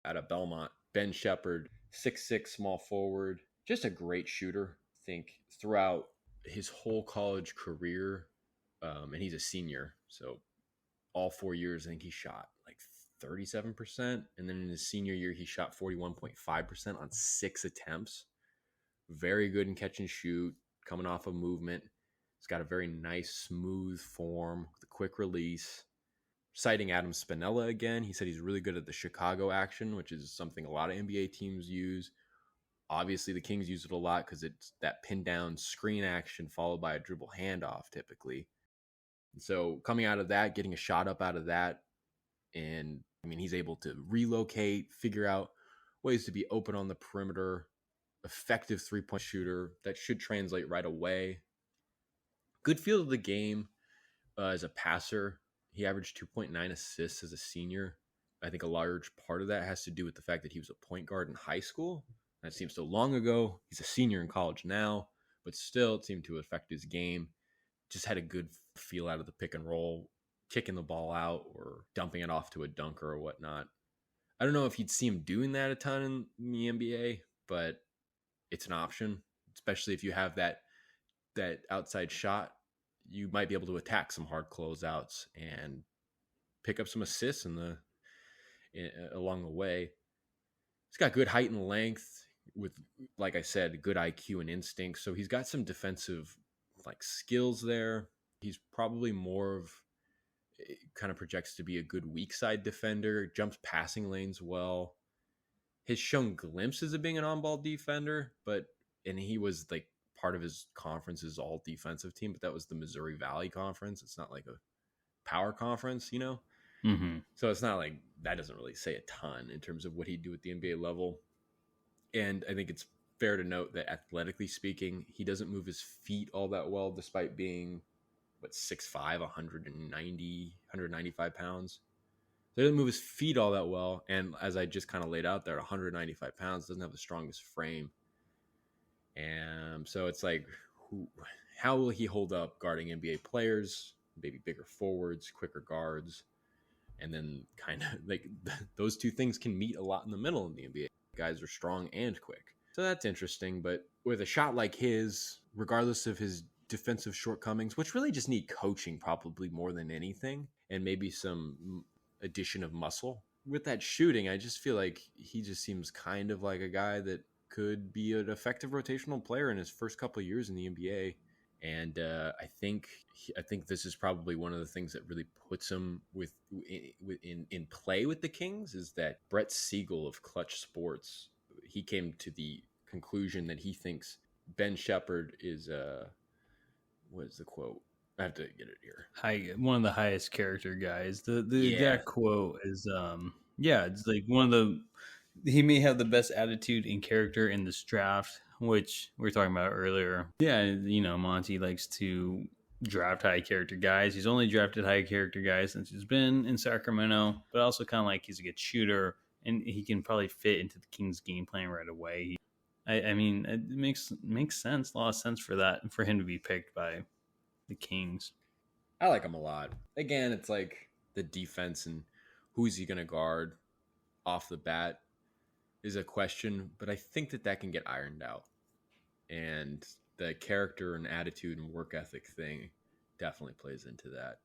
out of Belmont. Ben Sheppard, 6'6", small forward, just a great shooter. I think throughout his whole college career, and he's a senior, so all 4 years, I think he shot like 37%. And then in his senior year, he shot 41.5% on 6 attempts. Very good in catch and shoot, coming off of movement. He's got a very nice, smooth form with a quick release. Citing Adam Spinella again, he said he's really good at the Chicago action, which is something a lot of NBA teams use. Obviously, the Kings use it a lot because it's that pin down screen action followed by a dribble handoff typically. And so coming out of that, getting a shot up out of that, and I mean, he's able to relocate, figure out ways to be open on the perimeter, effective three-point shooter that should translate right away. Good feel of the game as a passer. He averaged 2.9 assists as a senior. I think a large part of that has to do with the fact that he was a point guard in high school. That seems so long ago. He's a senior in college now, but still it seemed to affect his game. Just had a good feel out of the pick and roll, kicking the ball out or dumping it off to a dunker or whatnot. I don't know if you'd see him doing that a ton in the NBA, but it's an option, especially if you have that outside shot. You might be able to attack some hard closeouts and pick up some assists along the way. He's got good height and length with, like I said, good IQ and instinct. So he's got some defensive like skills there. He's probably more of, it kind of projects to be a good weak side defender, jumps passing lanes well. Has shown glimpses of being an on-ball defender, and he was like part of his conference's all defensive team, but that was the Missouri Valley Conference. It's not like a power conference, you know? Mm-hmm. So it's not like that doesn't really say a ton in terms of what he'd do at the NBA level. And I think it's fair to note that athletically speaking, he doesn't move his feet all that well, despite being 6'5", 195 pounds. He doesn't move his feet all that well. And as I just kind of laid out there, 195 pounds, doesn't have the strongest frame. And so it's like, how will he hold up guarding NBA players, maybe bigger forwards, quicker guards? And then kind of like those two things can meet a lot in the middle in the NBA. Guys are strong and quick. So that's interesting. But with a shot like his, regardless of his defensive shortcomings, which really just need coaching probably more than anything, and maybe some addition of muscle. With that shooting, I just feel like he just seems kind of like a guy that could be an effective rotational player in his first couple of years in the NBA. And I think this is probably one of the things that really puts him in play with the Kings is that Brett Siegel of Clutch Sports, he came to the conclusion that he thinks Ben Sheppard is what is the quote? I have to get it here. One of the highest character guys. The exact quote is it's like one of the, he may have the best attitude and character in this draft, which we were talking about earlier. Yeah, you know, Monty likes to draft high character guys. He's only drafted high character guys since he's been in Sacramento, but also kind of like he's a good shooter and he can probably fit into the Kings game plan right away. I mean, it makes sense, a lot of sense for him to be picked by the Kings. I like him a lot. Again, it's like the defense and who's he going to guard off the bat is a question, but I think that can get ironed out. And the character and attitude and work ethic thing definitely plays into that.